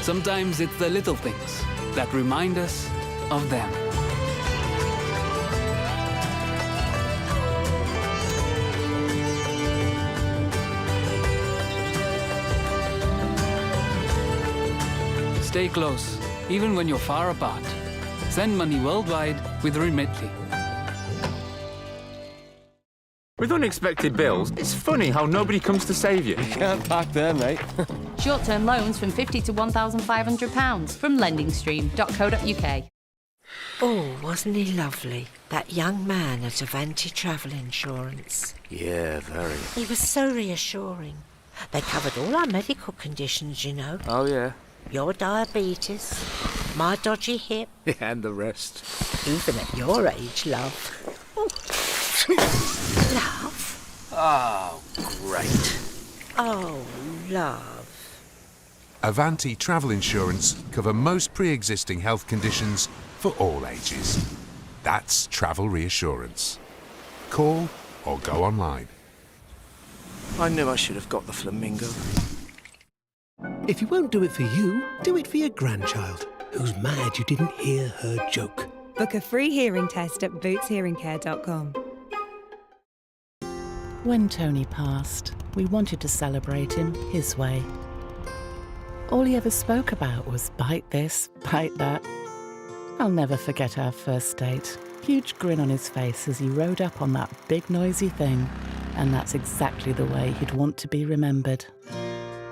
Sometimes it's the little things that remind us of them. Stay close, even when you're far apart. Send money worldwide with Remitly. With unexpected bills, it's funny how nobody comes to save you. You can't park there, mate. Short-term loans from £50 to £1,500 from lendingstream.co.uk. Oh, wasn't he lovely? That young man at Avanti Travel Insurance. Yeah, very. He was so reassuring. They covered all our medical conditions, you know. Oh, yeah. Your diabetes, my dodgy hip. And the rest. Even at your age, love. Love? Oh, great. Oh, love. Avanti Travel Insurance cover most pre-existing health conditions for all ages. That's travel reassurance. Call or go online. I knew I should have got the flamingo. If you won't do it for you, do it for your grandchild, who's mad you didn't hear her joke. Book a free hearing test at bootshearingcare.com. When Tony passed, we wanted to celebrate him his way. All he ever spoke about was bite this, bite that. I'll never forget our first date. Huge grin on his face as he rode up on that big noisy thing. And that's exactly the way he'd want to be remembered.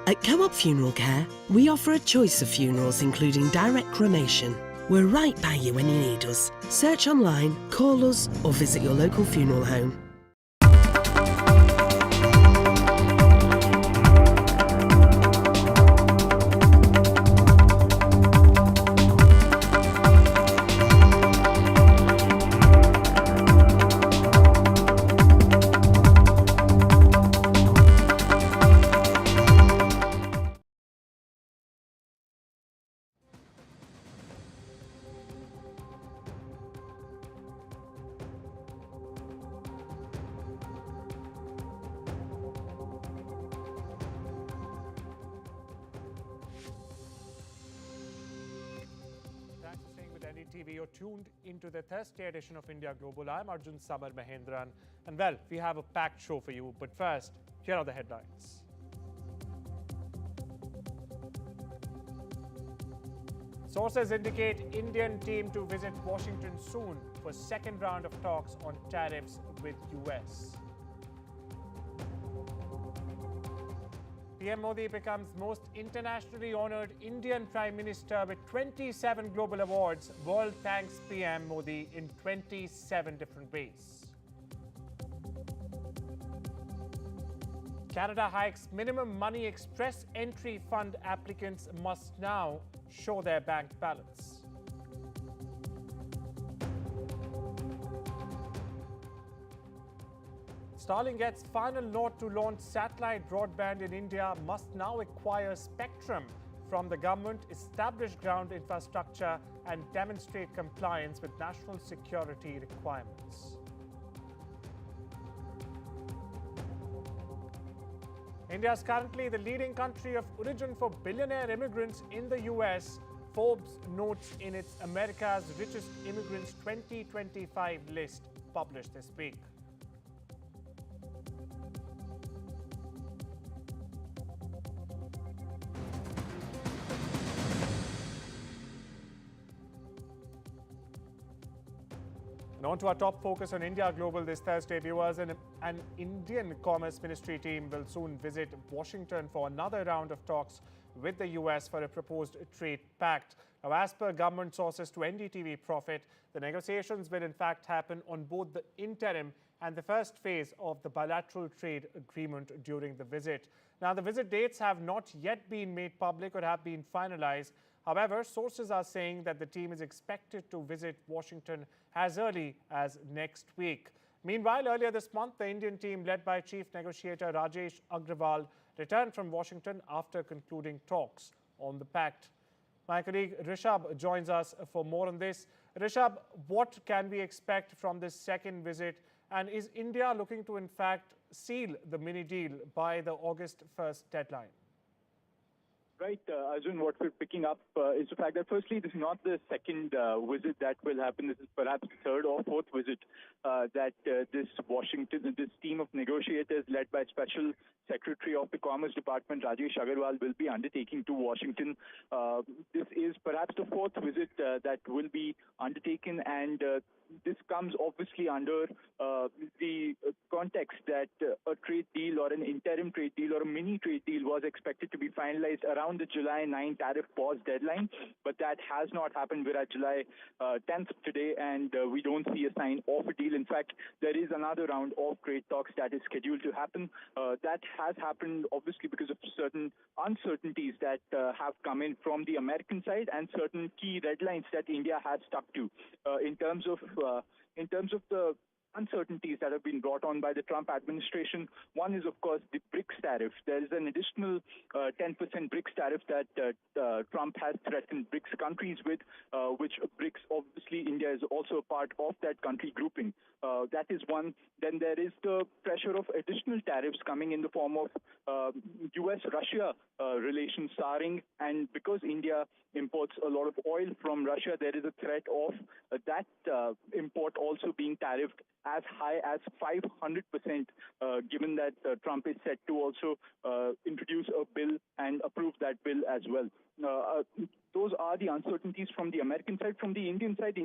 At Co-op Funeral Care, we offer a choice of funerals including direct cremation. We're right by you when you need us. Search online, call us or visit your local funeral home. NDTV, you're tuned into the Thursday edition of India Global. I'm Arjun Samar Mahendran, and well, we have a packed show for you. But first, here are the headlines. Sources indicate Indian team to visit Washington soon for second round of talks on tariffs with US. PM Modi becomes most internationally honored Indian Prime Minister with 27 global awards. World thanks PM Modi in 27 different ways. Canada hikes minimum money express entry fund applicants must now show their bank balance. Starlink gets final nod to launch satellite broadband in India, must now acquire spectrum from the government, establish ground infrastructure and demonstrate compliance with national security requirements. India is currently the leading country of origin for billionaire immigrants in the US. Forbes notes in its America's Richest Immigrants 2025 list published this week. And on to our top focus on India Global this Thursday, viewers. An Indian Commerce Ministry team will soon visit Washington for another round of talks with the US for a proposed trade pact. Now, as per government sources to NDTV Profit, the negotiations will in fact happen on both the interim and the first phase of the bilateral trade agreement during the visit. Now, the visit dates have not yet been made public or have been finalized. However, sources are saying that the team is expected to visit Washington as early as next week. Meanwhile, earlier this month, the Indian team led by Chief Negotiator Rajesh Agrawal returned from Washington after concluding talks on the pact. My colleague Rishabh joins us for more on this. Rishabh, what can we expect from this second visit? And is India looking to, in fact, seal the mini deal by the August 1st deadline? Right, Arjun, what we're picking up is the fact that firstly, this is not the second visit that will happen. This is perhaps the third or fourth visit that this team of negotiators led by Special Secretary of the Commerce Department, Rajesh Agarwal, will be undertaking to Washington. This is perhaps the fourth visit that will be undertaken, and this comes obviously under the context that a trade deal or an interim trade deal or a mini trade deal was expected to be finalized around the July 9 tariff pause deadline, but that has not happened. We're at July 10th today, and we don't see a sign of a deal. In fact, there is another round of trade talks that is scheduled to happen. That has happened obviously because of certain uncertainties that have come in from the American side and certain key red lines that India has stuck to in terms of the uncertainties that have been brought on by the Trump administration. One is, of course, the BRICS tariff. There is an additional 10% BRICS tariff that Trump has threatened BRICS countries with, which BRICS, obviously, India is also a part of that country grouping. That is one. Then there is the pressure of additional tariffs coming in the form of U.S.-Russia relations souring, and because India imports a lot of oil from Russia, there is a threat of that import also being tariffed as high as 500%, given that Trump is set to also introduce a bill and approve that bill as well. Those are the uncertainties from the American side. From the Indian side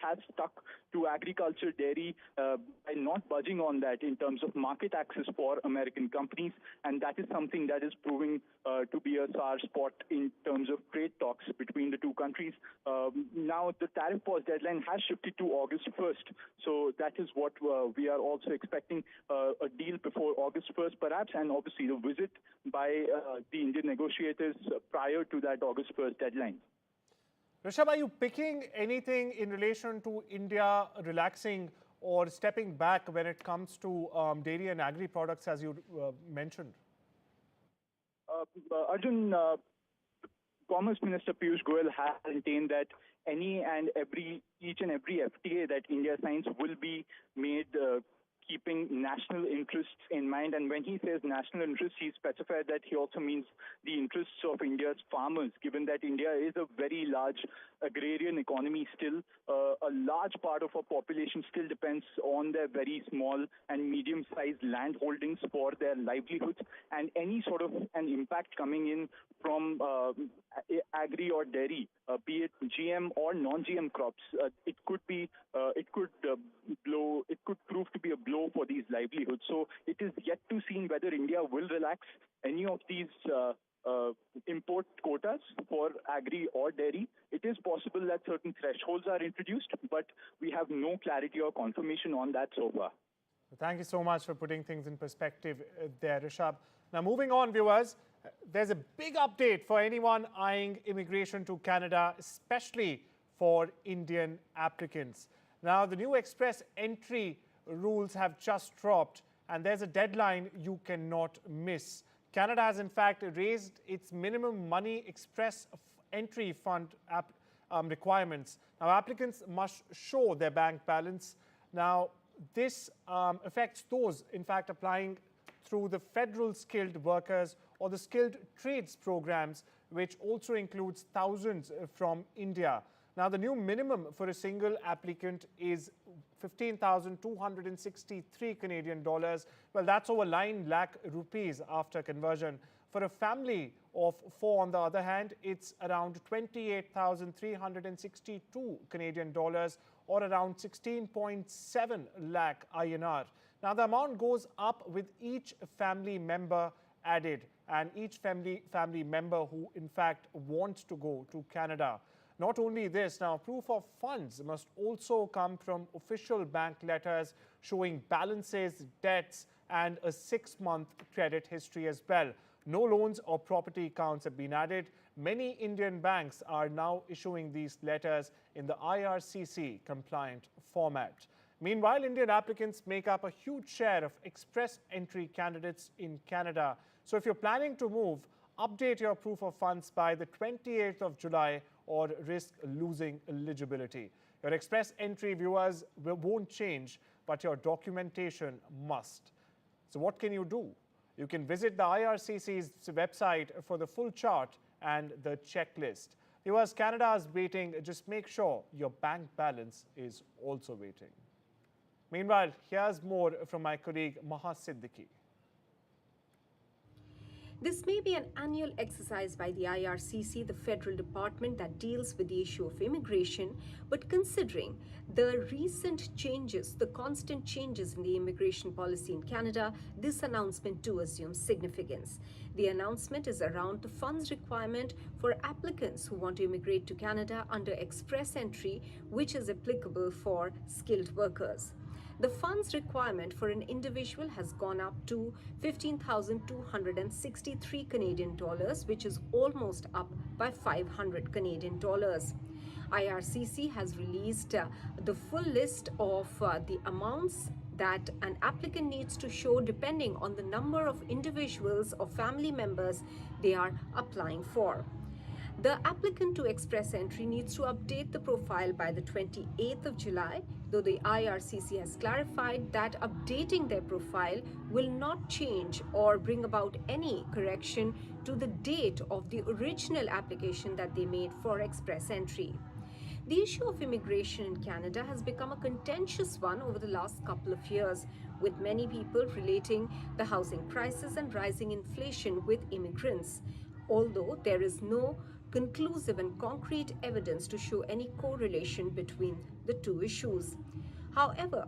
has stuck to agriculture, dairy, by not budging on that in terms of market access for American companies, and that is something that is proving to be a sour spot in terms of trade talks between the two countries. Now, the tariff pause deadline has shifted to August 1st, so that is what we are also expecting, a deal before August 1st, perhaps, and obviously the visit by the Indian negotiators prior to that August 1st deadline. Rishabh, are you picking anything in relation to India relaxing or stepping back when it comes to dairy and agri products, as you mentioned? Arjun, Commerce Minister Piyush Goyal has maintained that each and every FTA that India signs will be made keeping national interests in mind. And when he says national interests, he specified that he also means the interests of India's farmers, given that India is a very large agrarian economy still. A large part of our population still depends on their very small and medium-sized land holdings for their livelihoods, and any sort of an impact coming in from agri or dairy, be it GM or non-GM crops, it could prove to be a blow for these livelihoods. So it is yet to see whether India will relax any of these import quotas for agri or dairy. It is possible that certain thresholds are introduced, but we have no clarity or confirmation on that so far. Thank you so much for putting things in perspective there, Rishabh. Now, moving on, viewers, there's a big update for anyone eyeing immigration to Canada, especially for Indian applicants. Now, the new express entry rules have just dropped, and there's a deadline you cannot miss. Canada has, in fact, raised its minimum money express entry fund requirements. Now, applicants must show their bank balance. Now, this affects those, in fact, applying through the federal skilled workers or the skilled trades programs, which also includes thousands from India. Now, the new minimum for a single applicant is 15,263 Canadian dollars. Well, that's over 9 lakh rupees after conversion. For a family of 4, on the other hand, it's around 28,362 Canadian dollars, or around 16.7 lakh INR. Now, the amount goes up with each family member added, and each family member who, in fact, wants to go to Canada. Not only this, now proof of funds must also come from official bank letters showing balances, debts, and a 6-month credit history as well. No loans or property accounts have been added. Many Indian banks are now issuing these letters in the IRCC compliant format. Meanwhile, Indian applicants make up a huge share of express entry candidates in Canada. So if you're planning to move, update your proof of funds by the 28th of July or risk losing eligibility. Your express entry, viewers, won't change, but your documentation must. So what can you do? You can visit the IRCC's website for the full chart and the checklist. Viewers, Canada is waiting. Just make sure your bank balance is also waiting. Meanwhile, here's more from my colleague Maha Siddiqui. This may be an annual exercise by the IRCC, the federal department that deals with the issue of immigration, but considering the recent changes, the constant changes in the immigration policy in Canada, this announcement too assumes significance. The announcement is around the funds requirement for applicants who want to immigrate to Canada under express entry, which is applicable for skilled workers. The funds requirement for an individual has gone up to 15,263 Canadian dollars, which is almost up by 500 Canadian dollars. IRCC has released the full list of the amounts that an applicant needs to show depending on the number of individuals or family members they are applying for. The applicant to express entry needs to update the profile by the 28th of July, though the IRCC has clarified that updating their profile will not change or bring about any correction to the date of the original application that they made for express entry. The issue of immigration in Canada has become a contentious one over the last couple of years, with many people relating the housing crisis and rising inflation with immigrants. Although there is no conclusive and concrete evidence to show any correlation between the two issues. However,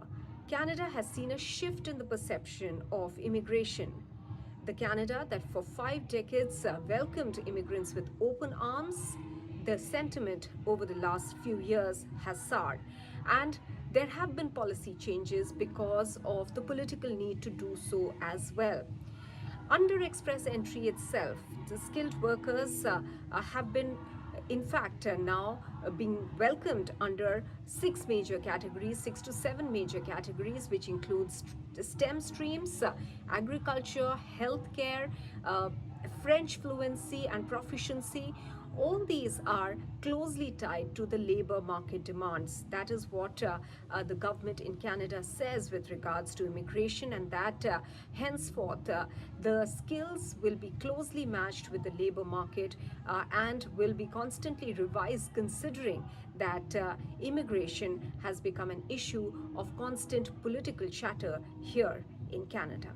Canada has seen a shift in the perception of immigration. The Canada that for 5 decades welcomed immigrants with open arms, the sentiment over the last few years has soured, and there have been policy changes because of the political need to do so as well. Under express entry itself, the skilled workers have been, in fact, now being welcomed under 6 major categories, 6 to 7 major categories, which includes STEM streams, agriculture, healthcare, French fluency and proficiency. All these are closely tied to the labor market demands. That is what the government in Canada says with regards to immigration, and that henceforth the skills will be closely matched with the labor market and will be constantly revised, considering that immigration has become an issue of constant political chatter here in Canada.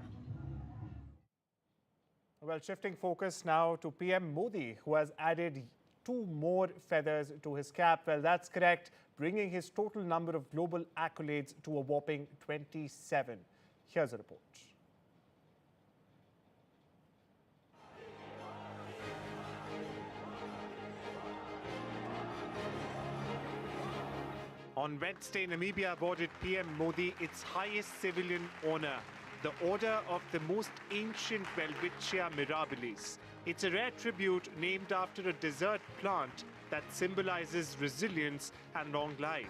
Well, shifting focus now to PM Modi, who has added 2 more feathers to his cap. Well, that's correct, bringing his total number of global accolades to a whopping 27. Here's a report. On Wednesday, Namibia awarded PM Modi its highest civilian honor, the Order of the Most Ancient Welwitschia Mirabilis. It's a rare tribute named after a desert plant that symbolizes resilience and long life.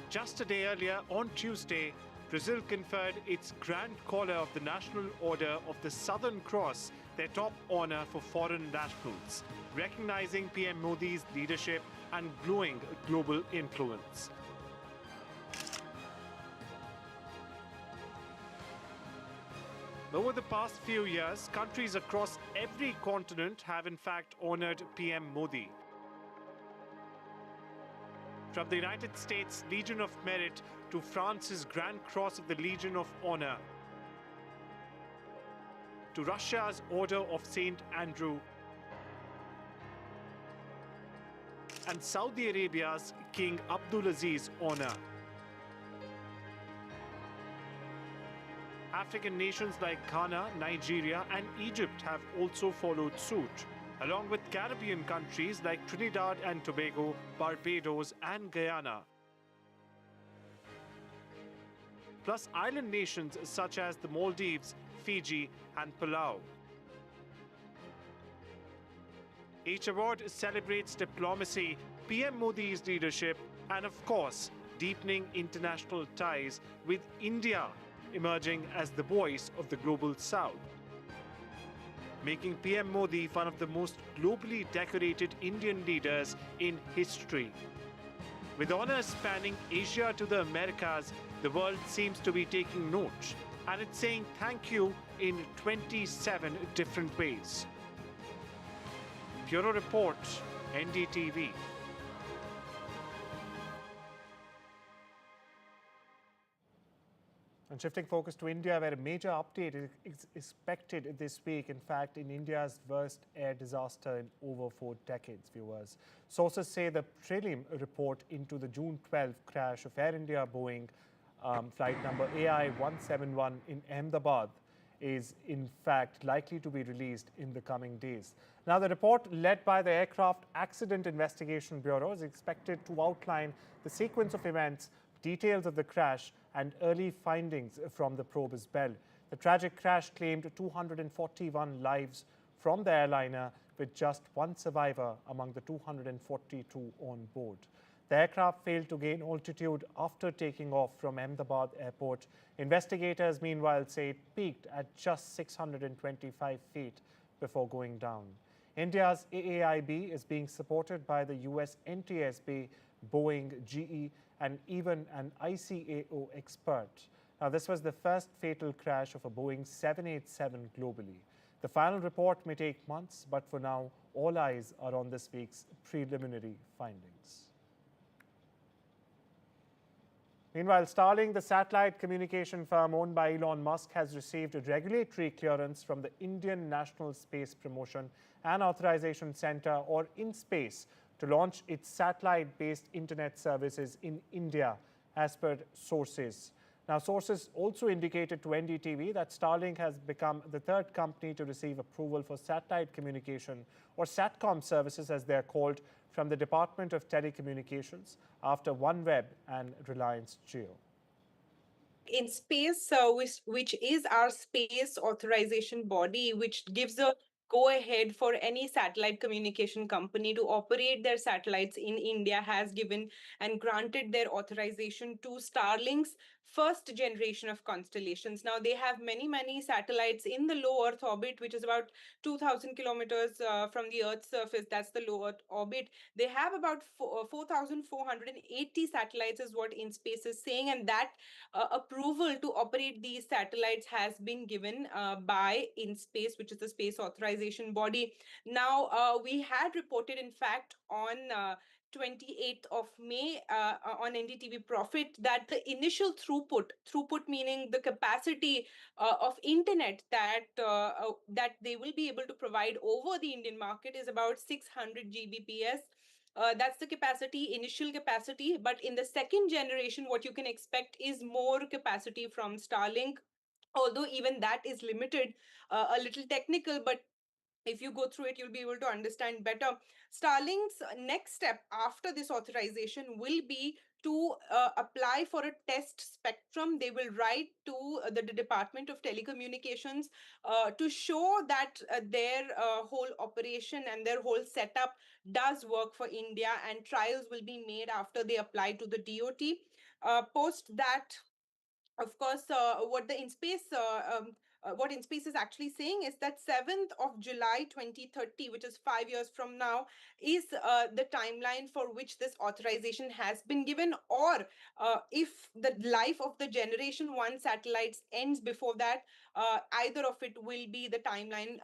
Just a day earlier, on Tuesday, Brazil conferred its Grand Collar of the National Order of the Southern Cross, their top honor for foreign nationals, recognizing PM Modi's leadership and growing global influence. Over the past few years, countries across every continent have in fact honored PM Modi. From the United States Legion of Merit to France's Grand Cross of the Legion of Honor, to Russia's Order of St. Andrew, and Saudi Arabia's King Abdulaziz Honor. African nations like Ghana, Nigeria, and Egypt have also followed suit, along with Caribbean countries like Trinidad and Tobago, Barbados, and Guyana. Plus island nations such as the Maldives, Fiji, and Palau. Each award celebrates diplomacy, PM Modi's leadership, and of course, deepening international ties, with India emerging as the voice of the global South. making PM Modi one of the most globally decorated Indian leaders in history. With honors spanning Asia to the Americas, the world seems to be taking note, and it's saying thank you in 27 different ways. Bureau Report, NDTV. And shifting focus to India, where a major update is expected this week. In fact, in India's worst air disaster in over 4 decades, viewers. Sources say the prelim report into the June 12 crash of Air India Boeing flight number AI-171 in Ahmedabad is in fact likely to be released in the coming days. Now, the report led by the Aircraft Accident Investigation Bureau is expected to outline the sequence of events, details of the crash and early findings from the probe as well. The tragic crash claimed 241 lives from the airliner, with just 1 survivor among the 242 on board. The aircraft failed to gain altitude after taking off from Ahmedabad airport. Investigators, meanwhile, say it peaked at just 625 feet before going down. India's AAIB is being supported by the US NTSB, Boeing, GE, and even an ICAO expert. Now, this was the first fatal crash of a Boeing 787 globally. The final report may take months, but for now, all eyes are on this week's preliminary findings. Meanwhile, Starlink, the satellite communication firm owned by Elon Musk, has received a regulatory clearance from the Indian National Space Promotion and Authorization Centre, or IN-SPACE, to launch its satellite-based internet services in India, as per sources. Now, sources also indicated to NDTV that Starlink has become the 3rd company to receive approval for satellite communication, or SATCOM services as they are called, from the Department of Telecommunications after OneWeb and Reliance Jio. In-SPACE, which is our space authorization body, which gives a go-ahead for any satellite communication company to operate their satellites in India, has given and granted their authorization to Starlink's first generation of constellations. Now, they have many satellites in the low Earth orbit, which is about 2,000 kilometers from the Earth's surface. That's the low Earth orbit. They have about 4,480 satellites is what IN-SPACE is saying, and that approval to operate these satellites has been given by IN-SPACE, which is the space authorization body. Now, we had reported, in fact, on 28th of May on NDTV Profit that the initial throughput meaning the capacity of internet that they will be able to provide over the Indian market is about 600 Gbps. That's the capacity, initial capacity. But in the second generation, what you can expect is more capacity from Starlink, although even that is limited, a little technical, but if you go through it, you'll be able to understand better. Starlink's next step after this authorization will be to apply for a test spectrum. They will write to the Department of Telecommunications to show that their whole operation and their whole setup does work for India, and trials will be made after they apply to the DOT. Post that, of course, what IN-SPACE is actually saying is that 7th of July 2030, which is 5 years from now, is the timeline for which this authorization has been given, or if the life of the generation 1 satellites ends before that, either of it will be the timeline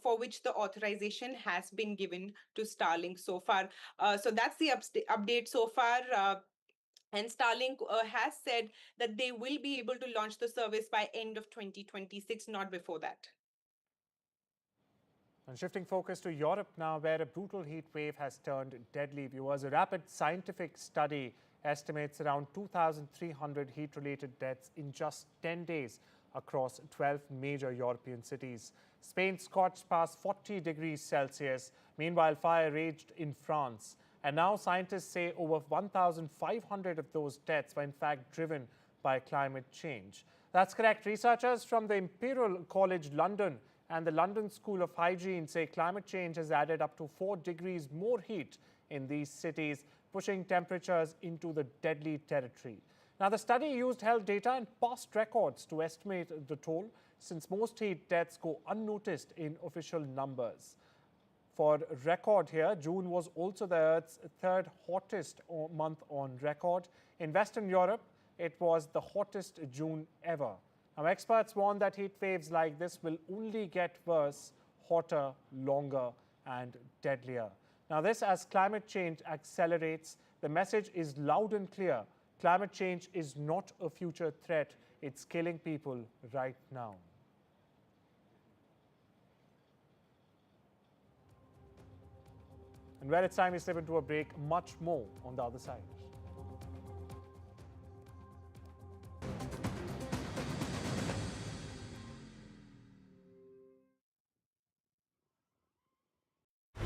for which the authorization has been given to Starlink so far. So that's the update so far. And Starlink has said that they will be able to launch the service by end of 2026, not before that. And shifting focus to Europe now, where a brutal heat wave has turned deadly. Viewers, a rapid scientific study estimates around 2,300 heat-related deaths in just 10 days across 12 major European cities. Spain scorched past 40 degrees Celsius. Meanwhile, fire raged in France. And now scientists say over 1,500 of those deaths were in fact driven by climate change. That's correct. Researchers from the Imperial College London and the London School of Hygiene say climate change has added up to 4 degrees more heat in these cities, pushing temperatures into the deadly territory. Now, the study used health data and past records to estimate the toll, since most heat deaths go unnoticed in official numbers. For record here, June was also the Earth's third hottest month on record. In Western Europe, it was the hottest June ever. Now, experts warn that heat waves like this will only get worse, hotter, longer, and deadlier. Now, this as climate change accelerates, the message is loud and clear. Climate change is not a future threat. It's killing people right now. And where it's time we slip into a break, much more on the other side.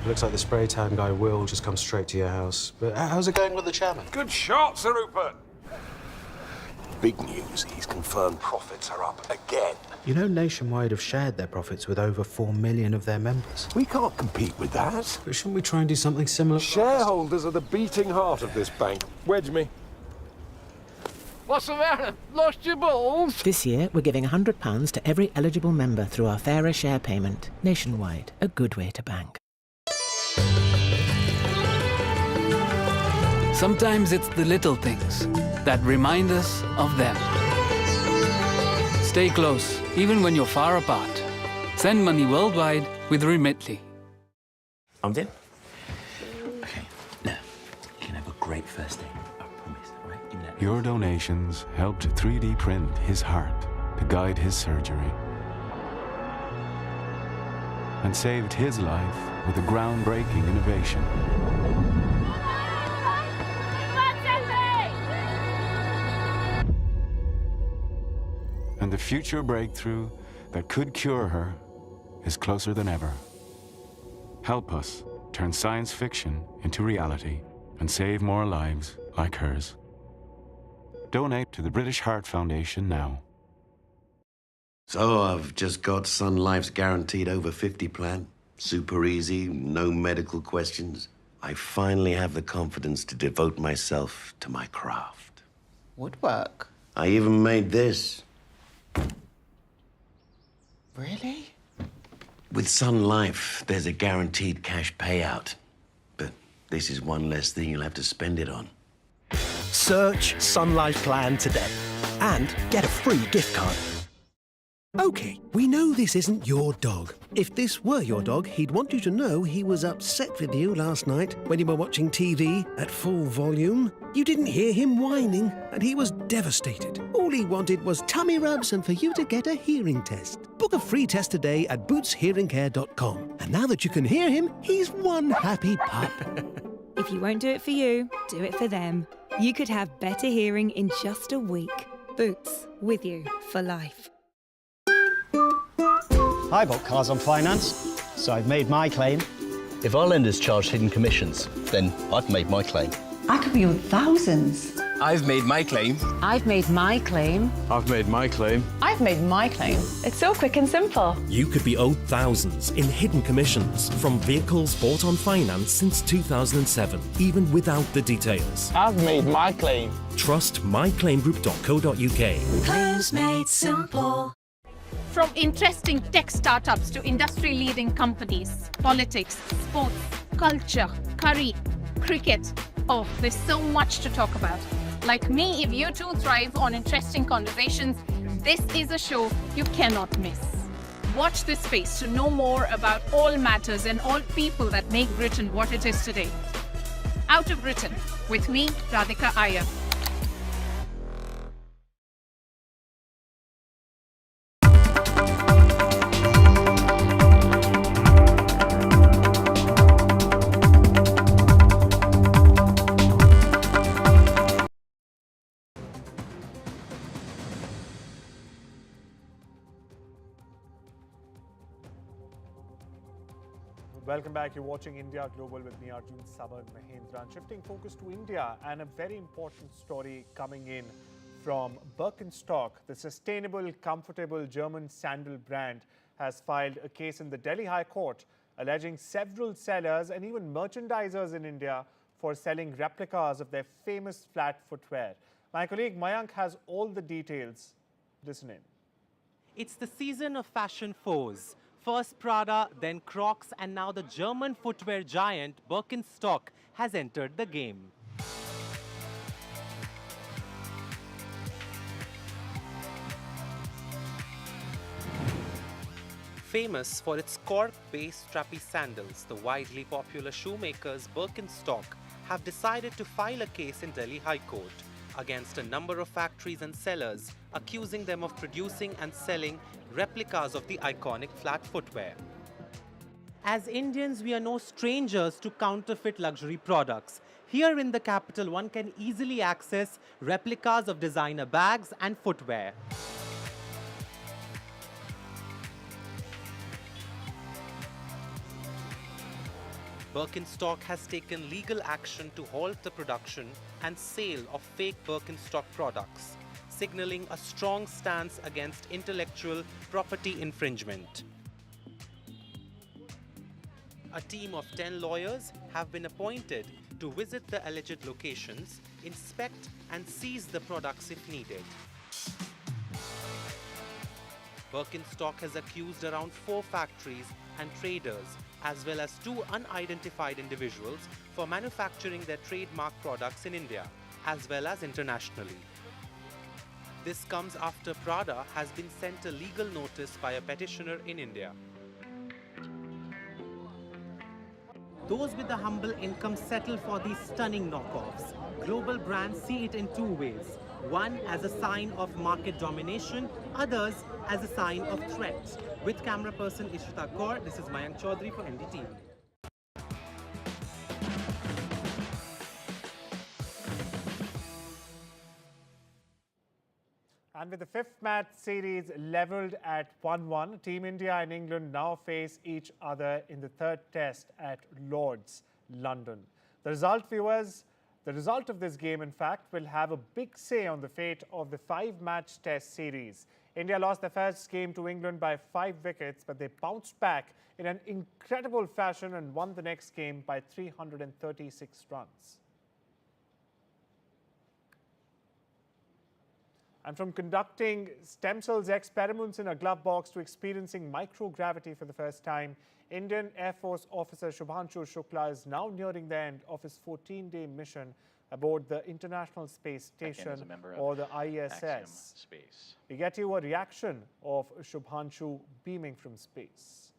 Looks like the spray tan guy will just come straight to your house. But how's it going with the chairman? Good shot, Sir Rupert. Big news, he's confirmed profits are up again. You know, Nationwide have shared their profits with over 4 million of their members. We can't compete with that. But shouldn't we try and do something similar? Shareholders are the beating heart of this bank. Wedge me. What's the matter? Lost your balls? This year, we're giving £100 to every eligible member through our fairer share payment. Nationwide, a good way to bank. Sometimes it's the little things that remind us of them. Stay close, even when you're far apart. Send money worldwide with Remitly. I'm in. Okay, now, you can have a great first day. I promise, all right? Give me that. Your donations helped 3D print his heart to guide his surgery. And saved his life with a groundbreaking innovation. And the future breakthrough that could cure her is closer than ever. Help us turn science fiction into reality and save more lives like hers. Donate to the British Heart Foundation now. So I've just got Sun Life's guaranteed over 50 plan. Super easy, no medical questions. I finally have the confidence to devote myself to my craft. Woodwork? I even made this. Really? With Sun Life, there's a guaranteed cash payout. But this is one less thing you'll have to spend it on. Search Sun Life Plan today and get a free gift card. OK, we know this isn't your dog. If this were your dog, he'd want you to know he was upset with you last night when you were watching TV at full volume. You didn't hear him whining, and he was devastated. All he wanted was tummy rubs and for you to get a hearing test. Book a free test today at bootshearingcare.com. And now that you can hear him, he's one happy pup. If you won't do it for you, do it for them. You could have better hearing in just a week. Boots, with you for life. I bought cars on finance, so I've made my claim. If our lenders charge hidden commissions, then I've made my claim. I could be owed thousands. I've made my claim. I've made my claim. I've made my claim. I've made my claim. It's so quick and simple. You could be owed thousands in hidden commissions from vehicles bought on finance since 2007, even without the details. I've made my claim. Trust myclaimgroup.co.uk. Claims made simple. From interesting tech startups to industry-leading companies, politics, sports, culture, curry, cricket. Oh, there's so much to talk about. Like me, if you too thrive on interesting conversations, this is a show you cannot miss. Watch this space to know more about all matters and all people that make Britain what it is today. Out of Britain, with me, Radhika Iyer. Welcome back. You're watching India Global with me, Arjun Saban Mahendran. Shifting focus to India and a very important story coming in from Birkenstock. The sustainable, comfortable German sandal brand has filed a case in the Delhi High Court alleging several sellers and even merchandisers in India for selling replicas of their famous flat footwear. My colleague Mayank has all the details. Listen in. It's the season of fashion foes. First Prada, then Crocs, and now the German footwear giant Birkenstock has entered the game. Famous for its cork-based strappy sandals, the widely popular shoemakers Birkenstock have decided to file a case in Delhi High Court against a number of factories and sellers, accusing them of producing and selling replicas of the iconic flat footwear. As Indians, we are no strangers to counterfeit luxury products. Here in the capital, one can easily access replicas of designer bags and footwear. Birkenstock has taken legal action to halt the production and sale of fake Birkenstock products, signaling a strong stance against intellectual property infringement. A team of 10 lawyers have been appointed to visit the alleged locations, inspect and seize the products if needed. Birkenstock has accused around 4 factories and traders, as well as 2 unidentified individuals, for manufacturing their trademark products in India, as well as internationally. This comes after Prada has been sent a legal notice by a petitioner in India. Those with a humble income settle for these stunning knockoffs. Global brands see it in 2 ways. One as a sign of market domination, others as a sign of threat. With camera person Ishita Kaur, this is Mayank Chaudhary for NDTV. And with the 5th match series levelled at 1-1, Team India and England now face each other in the 3rd test at Lord's, London. The result of this game, in fact, will have a big say on the fate of the 5-match test series. India lost their first game to England by 5 wickets, but they bounced back in an incredible fashion and won the next game by 336 runs. And from conducting stem cells experiments in a glove box to experiencing microgravity for the first time, Indian Air Force officer Shubhanshu Shukla is now nearing the end of his 14-day mission aboard the International Space Station, or the ISS. We get you a reaction of Shubhanshu beaming from space.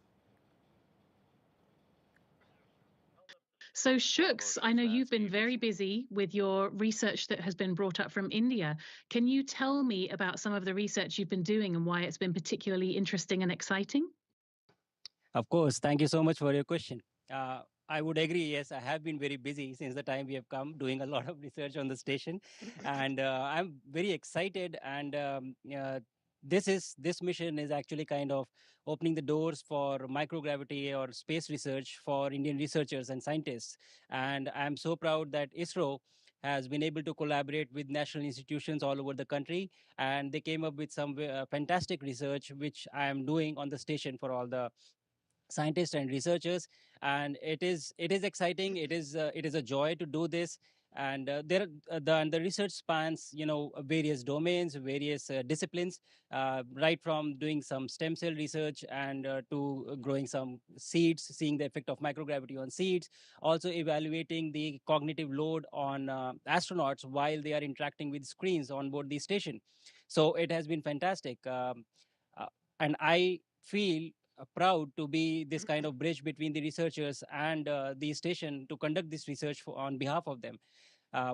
So, Shuks, I know you've been very busy with your research that has been brought up from India. Can you tell me about some of the research you've been doing and why it's been particularly interesting and exciting? Of course. Thank you so much for your question. I would agree. Yes, I have been very busy since the time we have come, doing a lot of research on the station. And I'm very excited. And this mission is actually kind of opening the doors for microgravity or space research for Indian researchers and scientists. And I'm so proud that ISRO has been able to collaborate with national institutions all over the country, and they came up with some fantastic research which I am doing on the station for all the scientists and researchers. And it is exciting. It is a joy to do this. And the research spans various domains, various disciplines, right from doing some stem cell research and to growing some seeds, seeing the effect of microgravity on seeds, also evaluating the cognitive load on astronauts while they are interacting with screens on board the station. So it has been fantastic, and I feel proud to be this kind of bridge between the researchers and the station to conduct this research on behalf of them.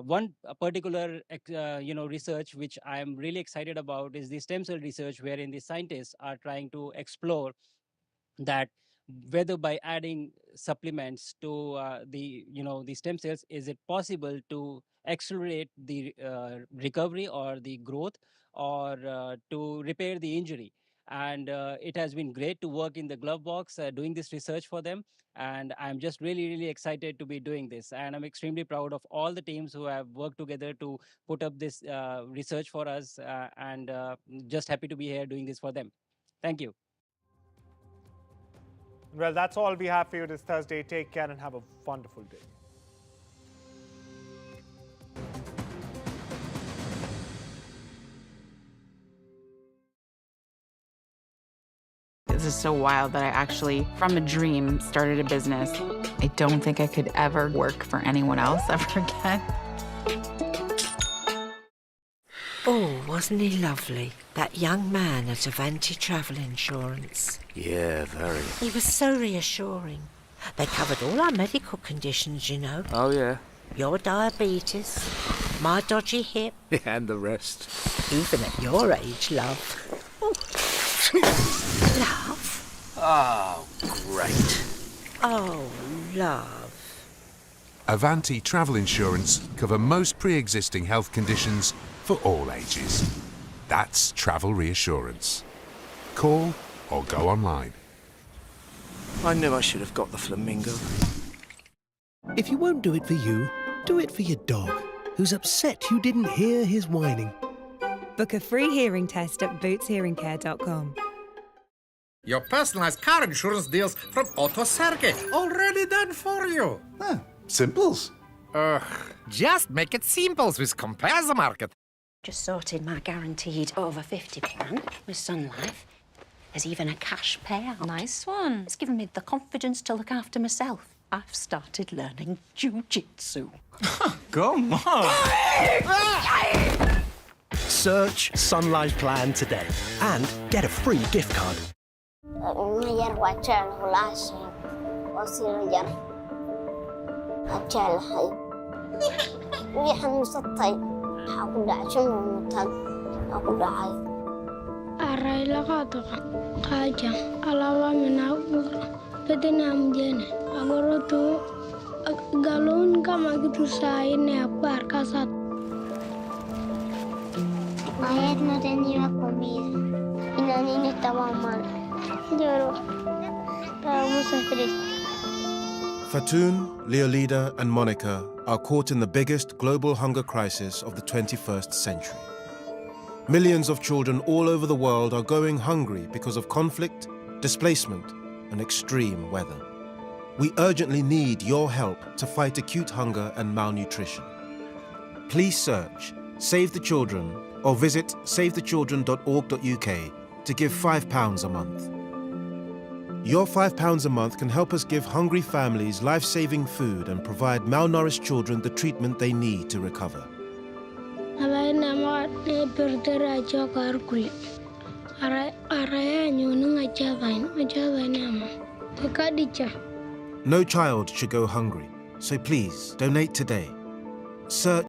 One particular research which I am really excited about is the stem cell research, wherein the scientists are trying to explore that whether by adding supplements to the stem cells, is it possible to accelerate the recovery or the growth, or to repair the injury. And it has been great to work in the glove box doing this research for them. And I'm just really excited to be doing this. And I'm extremely proud of all the teams who have worked together to put up this research for us, and just happy to be here doing this for them. Thank you. Well, that's all we have for you this Thursday. Take care and have a wonderful day. This is so wild that I actually, from a dream, started a business. I don't think I could ever work for anyone else ever again. Oh, wasn't he lovely? That young man at Avanti Travel Insurance. Yeah, very. He was so reassuring. They covered all our medical conditions, you know. Oh, yeah. Your diabetes, my dodgy hip. And the rest. Even at your age, love. Oh. Love? Oh, great. Oh, love. Avanti Travel Insurance cover most pre-existing health conditions for all ages. That's travel reassurance. Call or go online. I knew I should have got the flamingo. If you won't do it for you, do it for your dog, who's upset you didn't hear his whining. Book a free hearing test at bootshearingcare.com. Your personalized car insurance deals from Otto Sergei, already done for you. Simples. Just make it simples with Compare the Market. Just sorted my guaranteed over 50 plan with Sun Life. There's even a cash payout. Nice one. It's given me the confidence to look after myself. I've started learning jiu-jitsu. Come on. Search Sun Life Plan today and get a free gift card. galon kama gitu saine par kasat. Ayer no tenía comida y la niña estaba mal. Lloró. Estábamos tristes. Fatoon, Leolida, and Monica are caught in the biggest global hunger crisis of the 21st century. Millions of children all over the world are going hungry because of conflict, displacement, and extreme weather. We urgently need your help to fight acute hunger and malnutrition. Please search Save the Children or visit savethechildren.org.uk to give £5 a month. Your £5 a month can help us give hungry families life-saving food and provide malnourished children the treatment they need to recover. Alay nama ne berdera jokar kulit. Araya nyunu ngajabain nama. Tekadicha. No child should go hungry, so please donate today. Search